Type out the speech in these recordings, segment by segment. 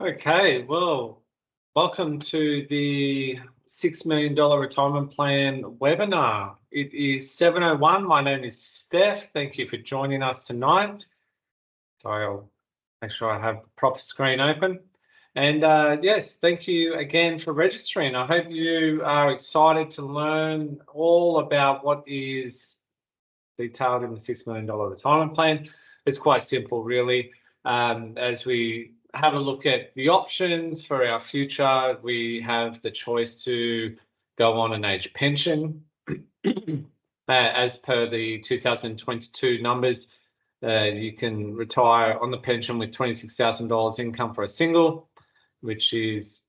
Okay, well, welcome to the $6 million retirement plan webinar. It is 7:01. My name is Steph. Thank you for joining us tonight. So I'll make sure I have the proper screen open. And yes, thank you again for registering. I hope you are excited to learn all about what is detailed in the $6 million retirement plan. It's quite simple, really. As we have a look at the options for our future, we have the choice to go on an age pension. As per the 2022 numbers, you can retire on the pension with $26,000 income for a single, which is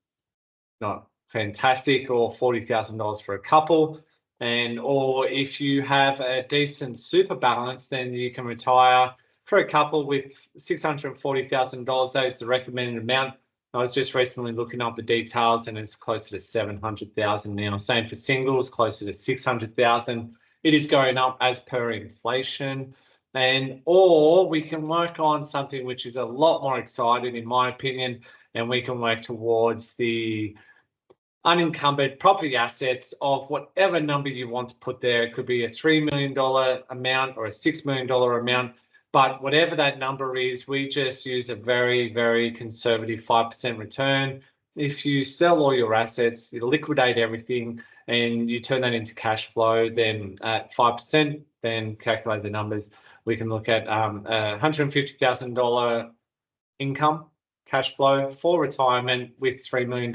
not fantastic, or $40,000 for a couple. Or if you have a decent super balance, then you can retire for a couple with $640,000. That is the recommended amount. I was just recently looking up the details, and it's closer to 700,000 now. Same for singles, closer to 600,000. It is going up as per inflation. Or we can work on something which is a lot more exciting, in my opinion, and we can work towards the unencumbered property assets of whatever number you want to put there. It could be a $3 million amount or a $6 million amount, but whatever that number is, we just use a very, very conservative 5% return. If you sell all your assets, you liquidate everything, and you turn that into cash flow, then at 5%, then calculate the numbers. We can look at $150,000 income cash flow for retirement with $3 million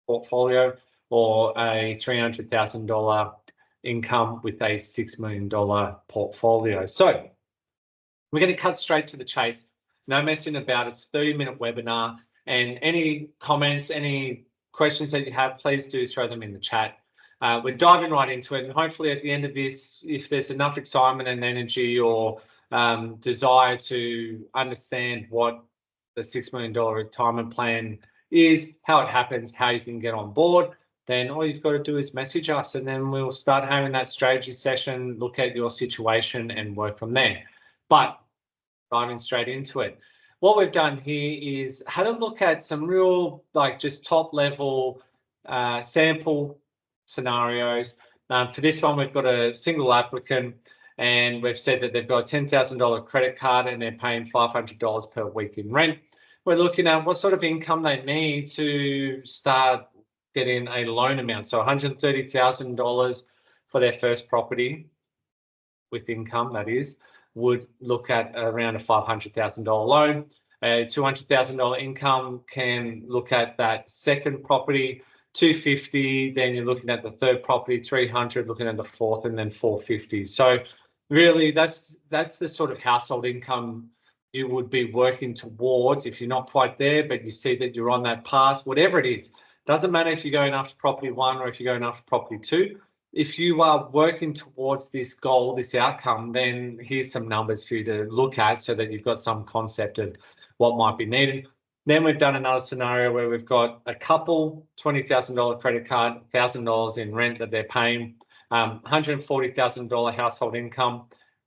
portfolio, or a $300,000 income with a $6 million portfolio. So we're going to cut straight to the chase. No messing about. It's a 30-minute webinar, and any comments, any questions that you have, please do throw them in the chat. We're diving right into it, and hopefully at the end of this, if there's enough excitement and energy or desire to understand what the $6 million retirement plan is, how it happens, how you can get on board, then all you've got to do is message us, and then we'll start having that strategy session, look at your situation and work from there. But diving straight into it, what we've done here is had a look at some real, like, just top level sample scenarios. For this one, we've got a single applicant, and we've said that they've got a $10,000 credit card and they're paying $500 per week in rent. We're looking at what sort of income they need to start getting a loan amount. So $130,000 for their first property with income, that is, would look at around a $500,000 loan. A $200,000 income can look at that second property, $250,000, then you're looking at the third property, $300,000, looking at the fourth, and then $450,000. So really that's the sort of household income you would be working towards if you're not quite there, but you see that you're on that path. Whatever it is, doesn't matter if you're going after property one or if you're going after property two. If you are working towards this goal, this outcome, then here's some numbers for you to look at so that you've got some concept of what might be needed. Then we've done another scenario where we've got a couple, $20,000 credit card, $1,000 in rent that they're paying, $140,000 household income,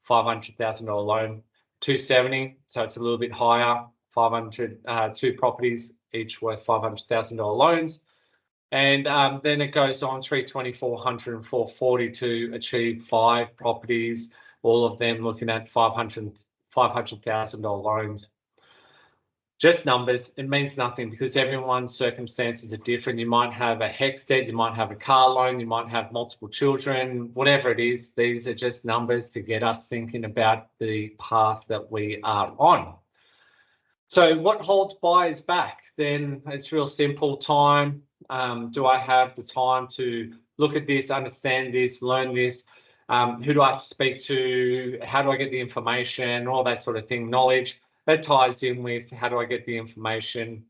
$500,000 loan, $270,000, so it's a little bit higher, 2 properties, each worth $500,000 loans. And then it goes on $320,000, $400,000, and $440,000 to achieve 5 properties, all of them looking at $500,000 loans. Just numbers. It means nothing because everyone's circumstances are different. You might have a HECS debt, you might have a car loan, you might have multiple children, whatever it is. These are just numbers to get us thinking about the path that we are on. So what holds buyers back? Then it's real simple. Time. Do I have the time to look at this, understand this, learn this? Who do I have to speak to? How do I get the information? All that sort of thing. Knowledge. That ties in with how do I get the information?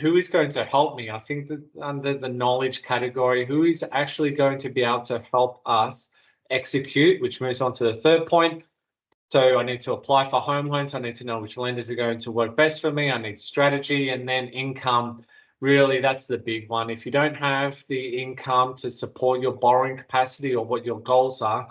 Who is going to help me? I think that under the knowledge category, who is actually going to be able to help us execute, which moves on to the third point. So I need to apply for home loans. I need to know which lenders are going to work best for me. I need strategy, and then income. Really, that's the big one. If you don't have the income to support your borrowing capacity or what your goals are,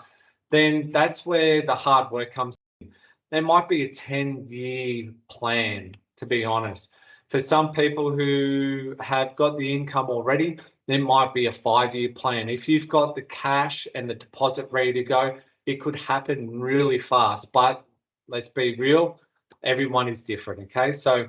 then that's where the hard work comes in. There might be a 10-year plan, to be honest. For some people who have got the income already, there might be a 5-year plan. If you've got the cash and the deposit ready to go, it could happen really fast. But let's be real, everyone is different, okay? So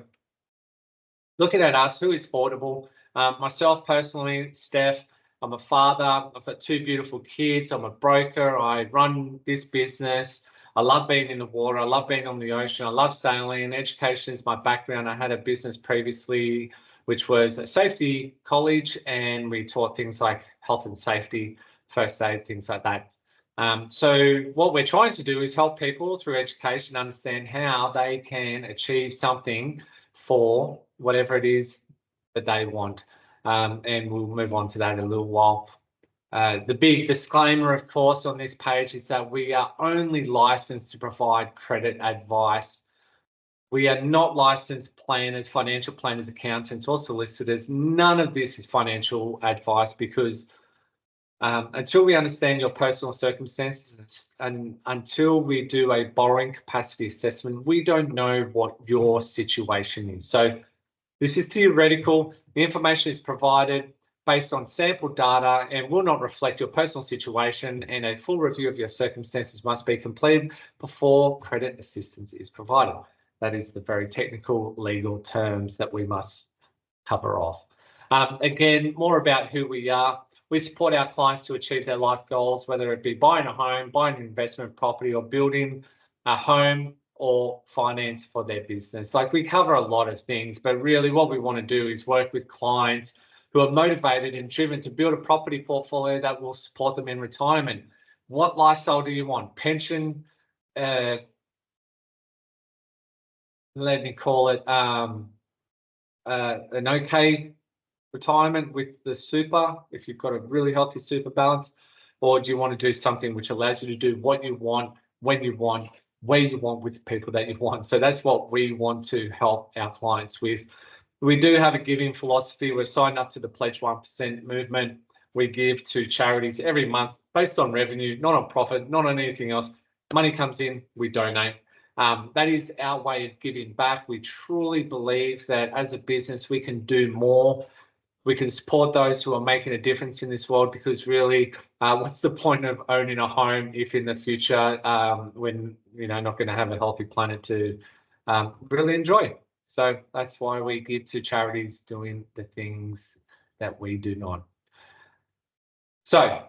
looking at us, who is affordable? Myself personally, Steph, I'm a father. I've got 2 beautiful kids. I'm a broker. I run this business. I love being in the water. I love being on the ocean. I love sailing. Education is my background. I had a business previously, which was a safety college, and we taught things like health and safety, first aid, things like that. So what we're trying to do is help people through education understand how they can achieve something for whatever it is that they want. And we'll move on to that in a little while. The big disclaimer, of course, on this page is that we are only licensed to provide credit advice. We are not licensed planners, financial planners, accountants, or solicitors. None of this is financial advice because until we understand your personal circumstances and until we do a borrowing capacity assessment, we don't know what your situation is. So this is theoretical. The information is provided based on sample data and will not reflect your personal situation, and a full review of your circumstances must be completed before credit assistance is provided. That is the very technical legal terms that we must cover off. Again, more about who we are. We support our clients to achieve their life goals, whether it be buying a home, buying an investment property, or building a home or finance for their business. Like, we cover a lot of things, but really what we want to do is work with clients who are motivated and driven to build a property portfolio that will support them in retirement. What lifestyle do you want? Pension, let me call it an okay retirement with the super, if you've got a really healthy super balance, or do you want to do something which allows you to do what you want, when you want, where you want, with the people that you want? So that's what we want to help our clients with. We do have a giving philosophy. We're signed up to the Pledge 1% movement. We give to charities every month based on revenue, not on profit, not on anything else. Money comes in, we donate. That is our way of giving back. We truly believe that as a business, we can do more. We can support those who are making a difference in this world, because really, what's the point of owning a home if in the future when not going to have a healthy planet to really enjoy? So that's why we give to charities doing the things that we do not. So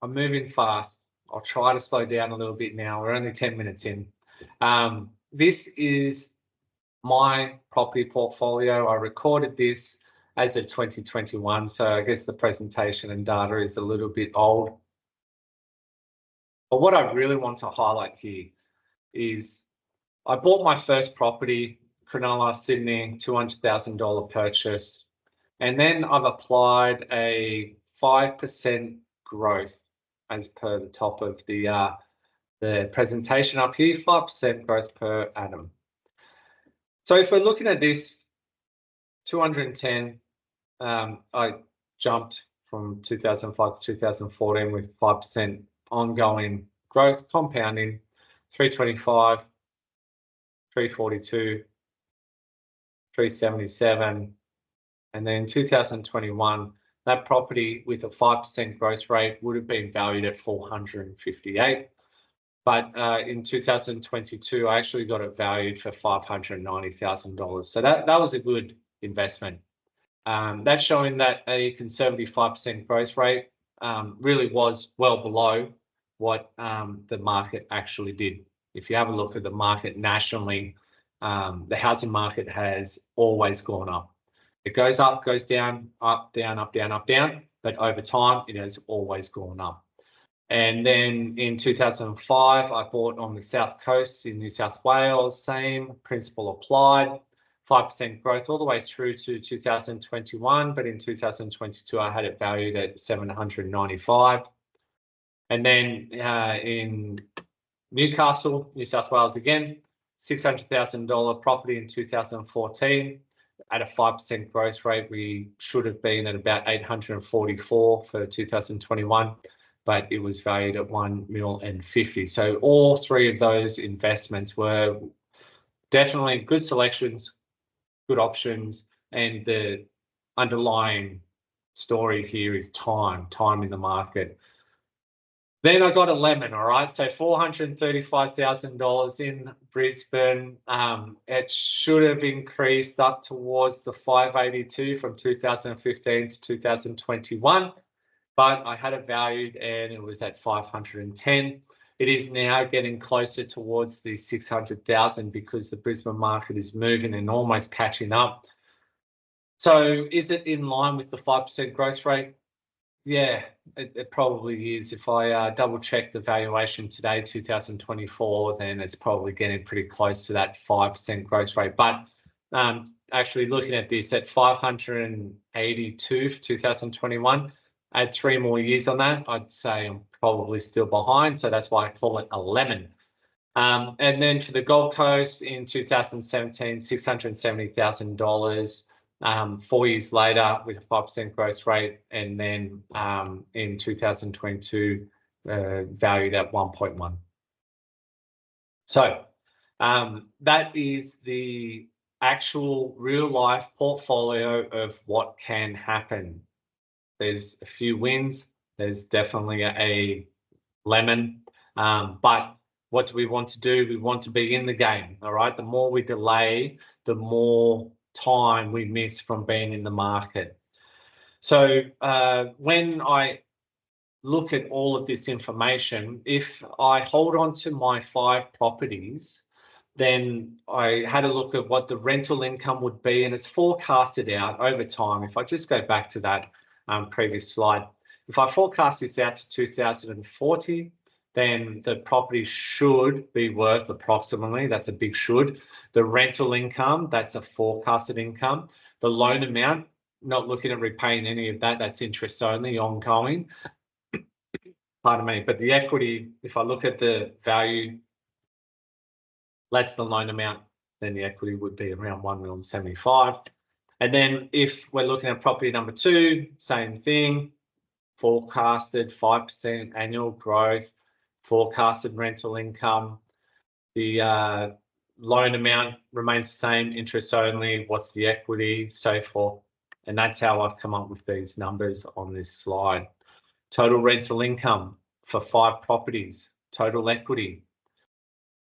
I'm moving fast. I'll try to slow down a little bit now. We're only 10 minutes in. This is my property portfolio. I recorded this as of 2021, so I guess the presentation and data is a little bit old. But what I really want to highlight here is I bought my first property, Cronulla, Sydney, $200,000 purchase, and then I've applied a 5% growth as per the top of the presentation up here, 5% growth per annum. So if we're looking at this 210, I jumped from 2005 to 2014 with 5% ongoing growth, compounding, 325, 342, 377, and then in 2021, that property with a 5% growth rate would have been valued at 458. But in 2022, I actually got it valued for $590,000. So that was a good investment. That's showing that a conservative 5% growth rate really was well below what the market actually did. If you have a look at the market nationally, the housing market has always gone up. It goes up, goes down, up, down, up, down, up, down, but over time, it has always gone up. And then in 2005, I bought on the South Coast in New South Wales, same principle applied, 5% growth all the way through to 2021. But in 2022, I had it valued at 795. And then in Newcastle, New South Wales again, $600,000 property in 2014. At a 5% growth rate, we should have been at about 844 for 2021. But it was valued at $1,050,000. So all three of those investments were definitely good selections, good options, and the underlying story here is time in the market. Then I got a lemon, all right? So $435,000 in Brisbane. It should have increased up towards the 582 from 2015 to 2021, but I had it valued and it was at 510. It is now getting closer towards the 600,000 because the Brisbane market is moving and almost catching up. So is it in line with the 5% growth rate? Yeah, it probably is. If I double check the valuation today, 2024, then it's probably getting pretty close to that 5% growth rate. But actually looking at this at 582 for 2021, add 3 more years on that, I'd say I'm probably still behind. So that's why I call it a lemon. And then for the Gold Coast in 2017, $670,000. 4 years later with a 5% growth rate, and then in 2022 valued at 1.1. So that is the actual real life portfolio of what can happen. There's a few wins, there's definitely a lemon, but what do we want to do? We want to be in the game, all right? The more we delay, the more time we miss from being in the market. So when I look at all of this information, if I hold on to my 5 properties, then I had a look at what the rental income would be, and it's forecasted out over time. If I just go back to that previous slide, if I forecast this out to 2040, then the property should be worth approximately, that's a big should, the rental income, that's a forecasted income, the loan amount, not looking at repaying any of that, that's interest only, ongoing, pardon me, but the equity, if I look at the value less than loan amount, then the equity would be around 1,075,000. And then if we're looking at property number 2, same thing, forecasted 5% annual growth, forecasted rental income, the loan amount remains the same, interest only, what's the equity, so forth. And that's how I've come up with these numbers on this slide. Total rental income for 5 properties, total equity.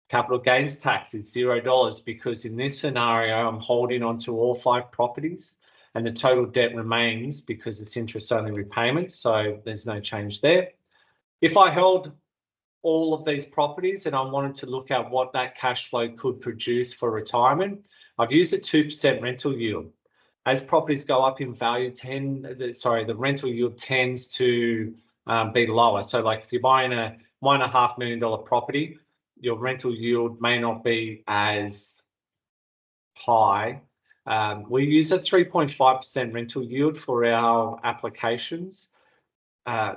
Capital gains tax is $0 because in this scenario, I'm holding on to all 5 properties and the total debt remains because it's interest only repayments, so there's no change there. If I held all of these properties and I wanted to look at what that cash flow could produce for retirement, I've used a 2% rental yield. As properties go up in value, the rental yield tends to be lower. So like if you're buying a $1.5 million property, your rental yield may not be as high. We use a 3.5% rental yield for our applications.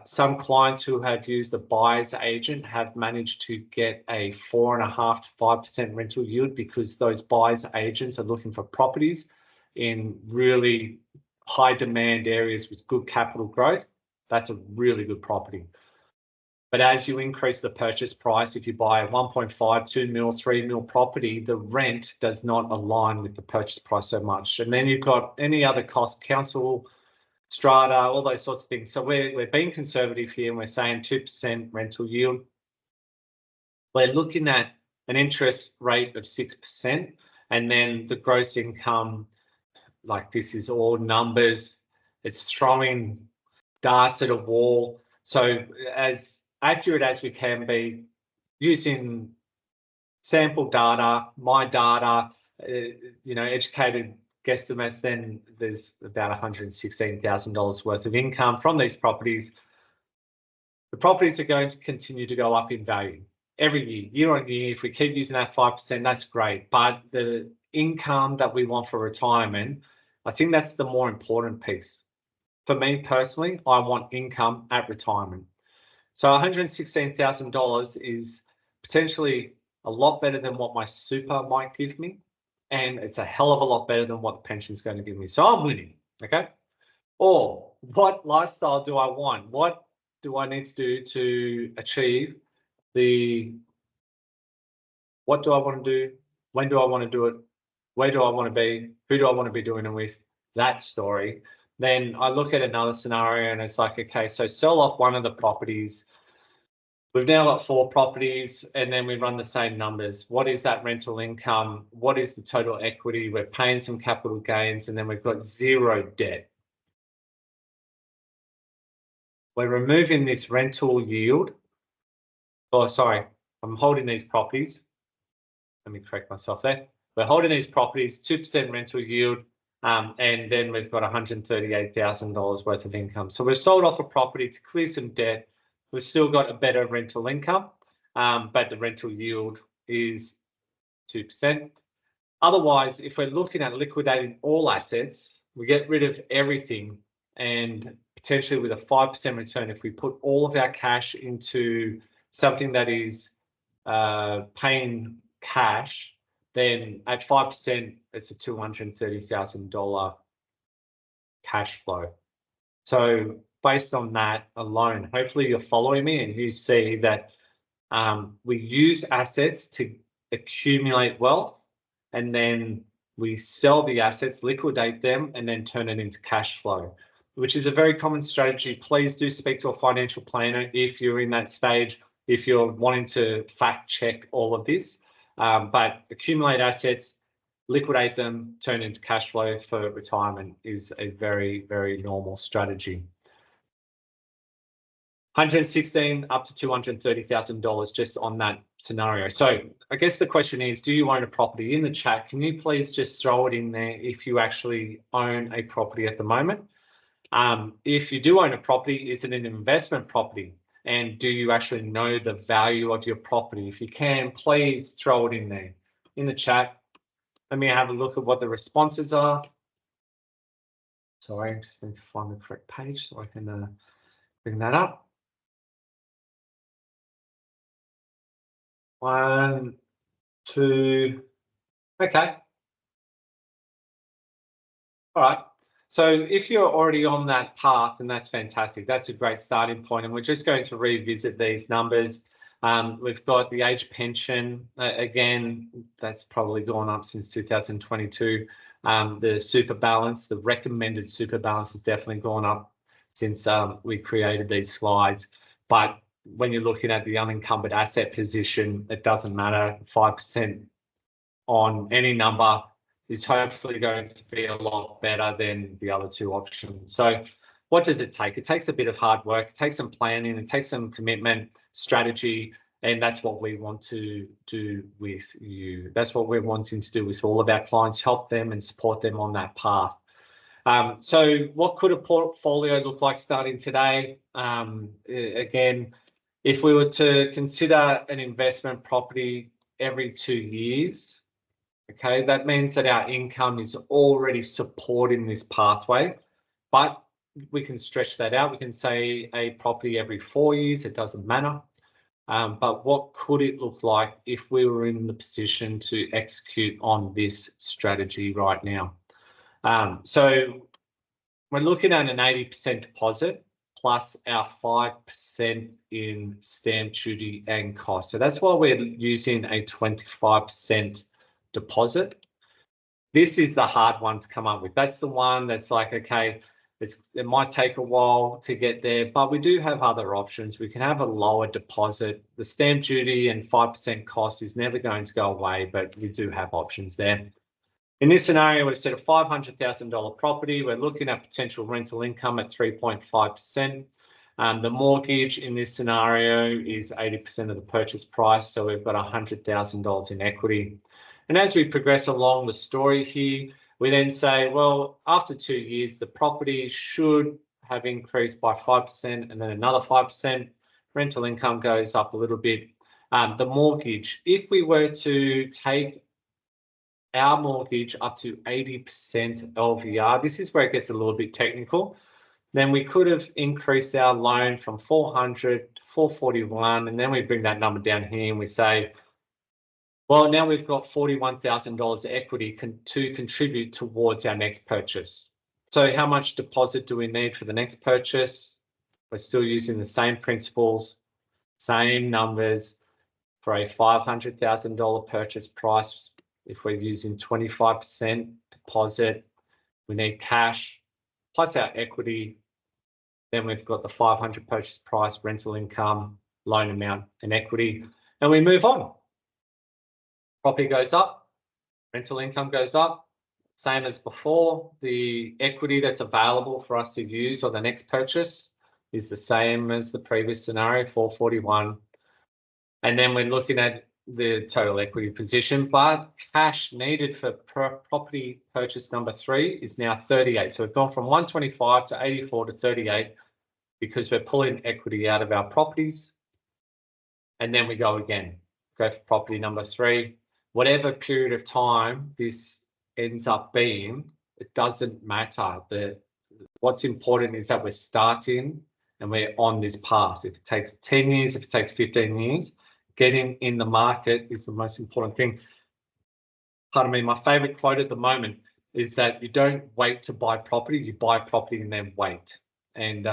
Some clients who have used a buyer's agent have managed to get a 4.5% to 5% rental yield because those buyer's agents are looking for properties in really high demand areas with good capital growth. That's a really good property. But as you increase the purchase price, if you buy a 1.5, 2 mil, 3 mil property, the rent does not align with the purchase price so much. And then you've got any other cost, council, strata, all those sorts of things. So we're being conservative here and we're saying 2% rental yield. We're looking at an interest rate of 6%, and then the gross income, like this is all numbers. It's throwing darts at a wall. So as accurate as we can be, using sample data, my data, educated guesstimates, then there's about $116,000 worth of income from these properties. The properties are going to continue to go up in value every year, year on year. If we keep using that 5%, that's great. But the income that we want for retirement, I think that's the more important piece. For me personally, I want income at retirement. So $116,000 is potentially a lot better than what my super might give me. And it's a hell of a lot better than what the pension is going to give me. So I'm winning, okay? Or what lifestyle do I want? What do I need to do to achieve what do I want to do? When do I want to do it? where do I want to be? Who do I want to be doing it with? That story. Then I look at another scenario and it's like, okay, so sell off one of the properties. We've now got 4 properties and then we run the same numbers. What is that rental income? What is the total equity? We're paying some capital gains and then we've got 0 debt. We're removing this rental yield. Oh, sorry, I'm holding these properties. Let me correct myself there. We're holding these properties, 2% rental yield, and then we've got $138,000 worth of income. So we've sold off a property to clear some debt. We've still got a better rental income, but the rental yield is 2%. Otherwise, if we're looking at liquidating all assets, we get rid of everything and potentially with a 5% return, if we put all of our cash into something that is paying cash, then at 5%, it's a $230,000 cash flow. So based on that alone, hopefully you're following me and you see that we use assets to accumulate wealth, and then we sell the assets, liquidate them, and then turn it into cash flow, which is a very common strategy. Please do speak to a financial planner if you're in that stage, if you're wanting to fact check all of this. But accumulate assets, liquidate them, turn into cash flow for retirement is a very, very normal strategy. 116 up to $230,000 just on that scenario. So I guess the question is, do you own a property? In the chat, can you please just throw it in there if you actually own a property at the moment? If you do own a property, is it an investment property? And do you actually know the value of your property? If you can, please throw it in there in the chat. Let me have a look at what the responses are. Sorry, I just need to find the correct page so I can bring that up. 1, 2, okay. All right. So if you're already on that path, and that's fantastic, that's a great starting point. And we're just going to revisit these numbers. We've got the age pension, again, that's probably gone up since 2022. The super balance, the recommended super balance has definitely gone up since we created these slides. But when you're looking at the unencumbered asset position, it doesn't matter. 5% on any number is hopefully going to be a lot better than the other 2 options. So what does it take? It takes a bit of hard work, it takes some planning, it takes some commitment, strategy, and that's what we want to do with you. That's what we're wanting to do with all of our clients, help them and support them on that path. So what could a portfolio look like starting today? Again, if we were to consider an investment property every 2 years, okay, that means that our income is already supporting this pathway, but we can stretch that out. We can say a property every 4 years, it doesn't matter. But what could it look like if we were in the position to execute on this strategy right now? So we're looking at an 80% deposit plus our 5% in stamp duty and cost. So that's why we're using a 25% deposit. This is the hard one to come up with. That's the one that's like, okay, it might take a while to get there, but we do have other options. We can have a lower deposit. The stamp duty and 5% cost is never going to go away, but we do have options there. In this scenario, we've set a $500,000 property. We're looking at potential rental income at 3.5%. The mortgage in this scenario is 80% of the purchase price, so we've got $100,000 in equity. And as we progress along the story here, we then say, well, after 2 years, the property should have increased by 5% and then another 5%. Rental income goes up a little bit. The mortgage, if we were to take our mortgage up to 80% LVR, this is where it gets a little bit technical, then we could have increased our loan from 400 to 441, and then we bring that number down here and we say, well, now we've got $41,000 equity to contribute towards our next purchase. So how much deposit do we need for the next purchase? We're still using the same principles, same numbers. For a $500,000 purchase price, if we're using 25% deposit, we need cash plus our equity. Then we've got the 500 purchase price, rental income, loan amount, and equity, and we move on. Property goes up, rental income goes up, same as before. The equity that's available for us to use on the next purchase is the same as the previous scenario, 441. And then we're looking at the total equity position, but cash needed for property purchase number 3 is now 38. So we've gone from 125 to 84 to 38 because we're pulling equity out of our properties. And then we go again, go for property number 3. Whatever period of time this ends up being, it doesn't matter. What's important is that we're starting and we're on this path. If it takes 10 years, if it takes 15 years, getting in the market is the most important thing. Pardon me, my favorite quote at the moment is that you don't wait to buy property, you buy property and then wait. And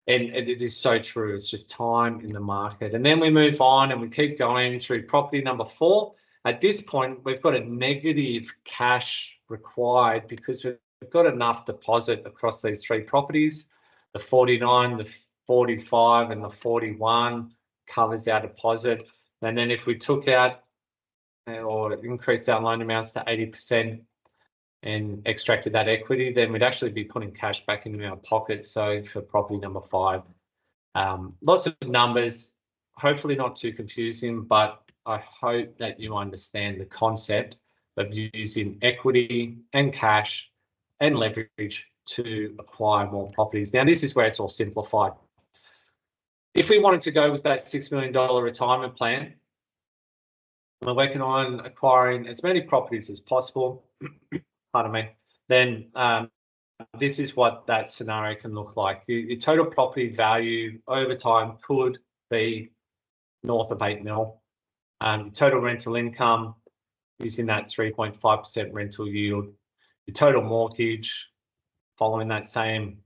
it is so true. It's just time in the market. And then we move on and we keep going through property number 4. At this point, we've got a negative cash required because we've got enough deposit across these 3 properties. The 49, the 45 and the 41 covers our deposit. And then if we took out or increased our loan amounts to 80% and extracted that equity, then we'd actually be putting cash back into our pocket. So for property number 5, lots of numbers, hopefully not too confusing, but I hope that you understand the concept of using equity and cash and leverage to acquire more properties. Now, this is where it's all simplified. If we wanted to go with that $6 million retirement plan, we're working on acquiring as many properties as possible, pardon me, then this is what that scenario can look like. Your total property value over time could be north of 8 mil. Total rental income using that 3.5% rental yield. Your total mortgage following that same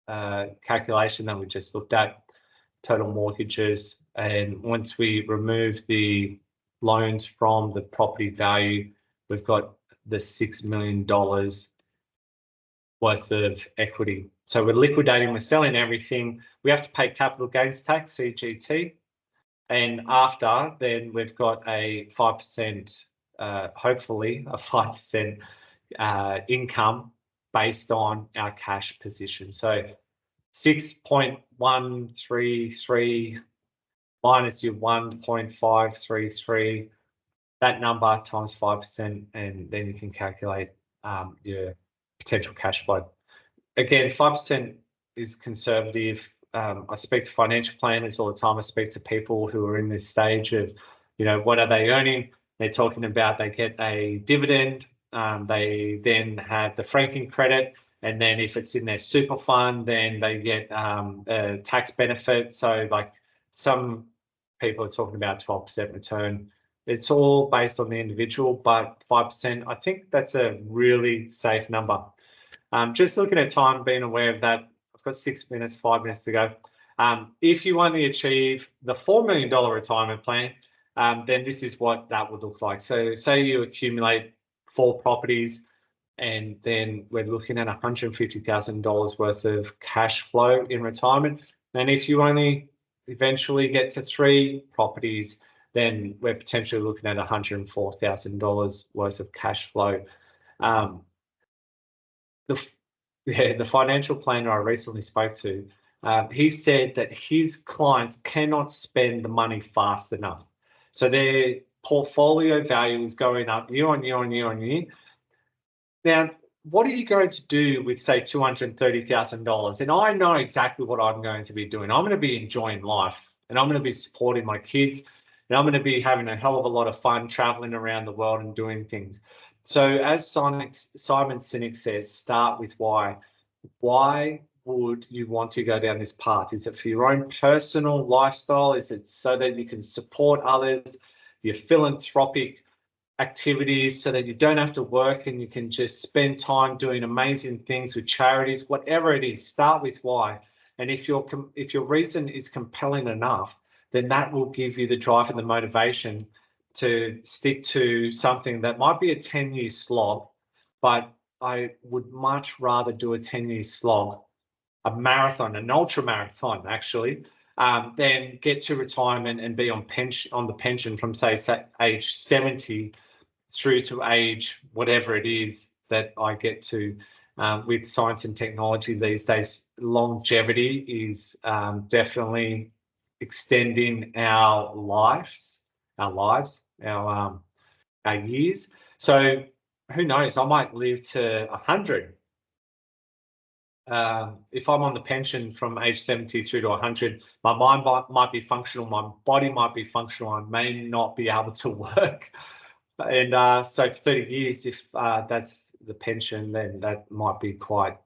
calculation that we just looked at, total mortgages. And once we remove the loans from the property value, we've got the $6 million worth of equity. So we're liquidating, we're selling everything. We have to pay capital gains tax, CGT. And after, then we've got a 5%, hopefully a 5% income based on our cash position. So 6.133 minus your 1.533, that number times 5%, and then you can calculate your potential cash flow. Again, 5% is conservative. I speak to financial planners all the time. I speak to people who are in this stage of, what are they earning? They're talking about they get a dividend. They then have the franking credit. And then if it's in their super fund, then they get a tax benefit. So like some people are talking about 12% return. It's all based on the individual, but 5%, I think that's a really safe number. Just looking at time, being aware of that, I've got 5 minutes to go. If you only achieve the $4 million retirement plan, then this is what that would look like. So say you accumulate 4 properties, and then we're looking at $150,000 worth of cash flow in retirement. And if you only eventually get to 3 properties, then we're potentially looking at $104,000 worth of cash flow. The financial planner I recently spoke to, he said that his clients cannot spend the money fast enough. So their portfolio value is going up year on year on year on year. Now, what are you going to do with, say, $230,000? And I know exactly what I'm going to be doing. I'm going to be enjoying life, and I'm going to be supporting my kids, and I'm going to be having a hell of a lot of fun traveling around the world and doing things. So as Simon Sinek says, start with why. Why would you want to go down this path? Is it for your own personal lifestyle? Is it so that you can support others, your philanthropic activities, so that you don't have to work and you can just spend time doing amazing things with charities? Whatever it is, start with why. And if your reason is compelling enough, then that will give you the drive and the motivation to stick to something that might be a 10-year slog, but I would much rather do a 10-year slog, a marathon, an ultra marathon actually, than get to retirement and be on the pension from say age 70 through to age whatever it is that I get to. With science and technology these days, longevity is definitely extending our lives, our years. So who knows? I might live to 100. If I'm on the pension from age 70 through to 100, my mind might be functional, my body might be functional, I may not be able to work. And so for 30 years, if that's the pension, then that might be quite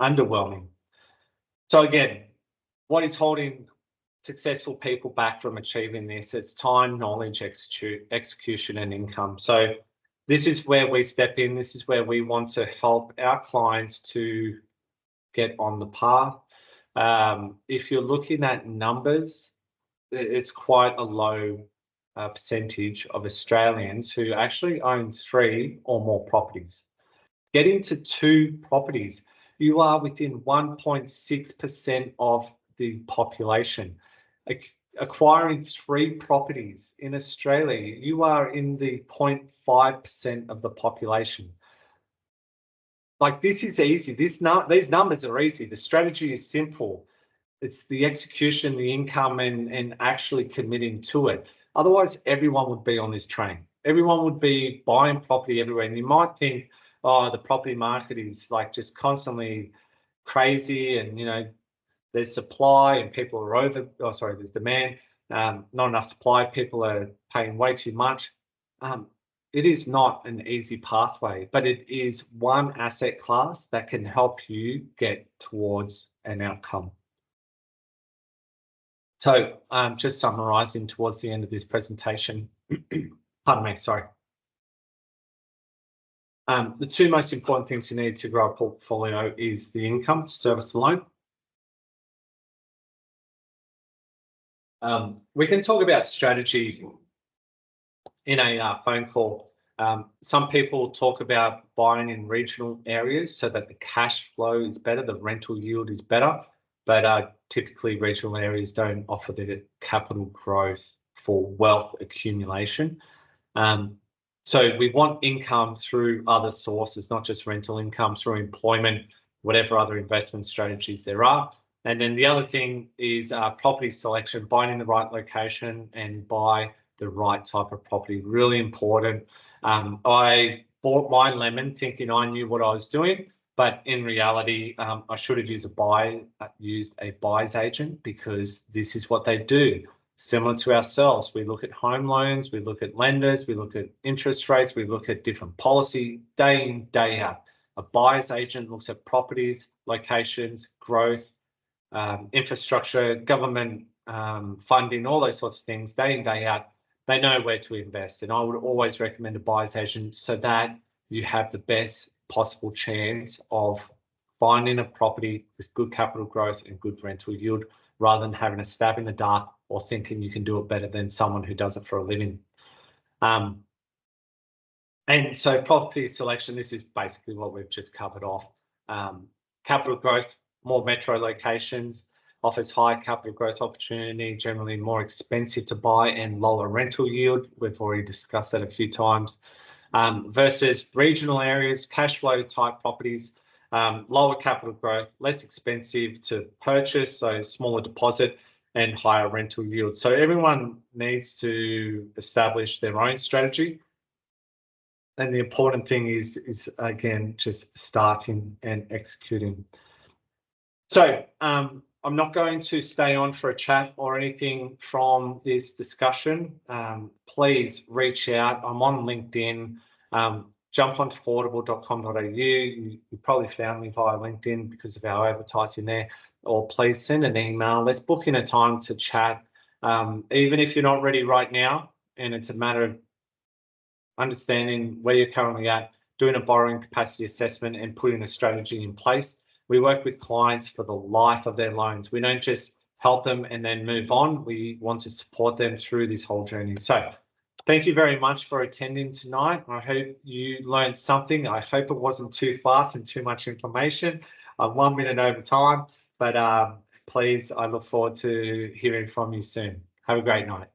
underwhelming. So again, what is holding successful people back from achieving this? It's time, knowledge, execution, and income. So this is where we step in. This is where we want to help our clients to get on the path. If you're looking at numbers, it's quite a low percentage of Australians who actually own 3 or more properties. Getting to 2 properties, you are within 1.6% of the population. Acquiring 3 properties in Australia, you are in the 0.5% of the population. Like, this is easy. These numbers are easy. The strategy is simple. It's the execution, the income, and actually committing to it. Otherwise, everyone would be on this train. Everyone would be buying property everywhere. And you might think, oh, the property market is like just constantly crazy, and there's supply and people are there's demand, not enough supply, people are paying way too much. It is not an easy pathway, but it is one asset class that can help you get towards an outcome. So just summarising towards the end of this presentation, pardon me, sorry. The 2 most important things you need to grow a portfolio is the income to service the loan. We can talk about strategy in a phone call. Some people talk about buying in regional areas so that the cash flow is better, the rental yield is better, but typically regional areas don't offer the capital growth for wealth accumulation. So we want income through other sources, not just rental income, through employment, whatever other investment strategies there are. And then the other thing is property selection, buying in the right location and buy the right type of property, really important. I bought my lemon thinking I knew what I was doing, but in reality, I should have used a buyer's agent, because this is what they do. Similar to ourselves, we look at home loans, we look at lenders, we look at interest rates, we look at different policy day in, day out. A buyer's agent looks at properties, locations, growth, infrastructure, government funding, all those sorts of things, day in, day out. They know where to invest. And I would always recommend a buyer's agent so that you have the best possible chance of finding a property with good capital growth and good rental yield, rather than having a stab in the dark or thinking you can do it better than someone who does it for a living. And so property selection, this is basically what we've just covered off. Capital growth, more metro locations, offers high capital growth opportunity, generally more expensive to buy and lower rental yield. We've already discussed that a few times. Versus regional areas, cash flow type properties, lower capital growth, less expensive to purchase, so smaller deposit and higher rental yield. So everyone needs to establish their own strategy. And the important thing is again, just starting and executing. So I'm not going to stay on for a chat or anything from this discussion. Please reach out. I'm on LinkedIn. Jump onto affordable.com.au. You probably found me via LinkedIn because of our advertising there. Or please send an email. Let's book in a time to chat. Even if you're not ready right now, and it's a matter of understanding where you're currently at, doing a borrowing capacity assessment and putting a strategy in place. We work with clients for the life of their loans. We don't just help them and then move on. We want to support them through this whole journey. So thank you very much for attending tonight. I hope you learned something. I hope it wasn't too fast and too much information. I'm 1 minute over time, but please, I look forward to hearing from you soon. Have a great night.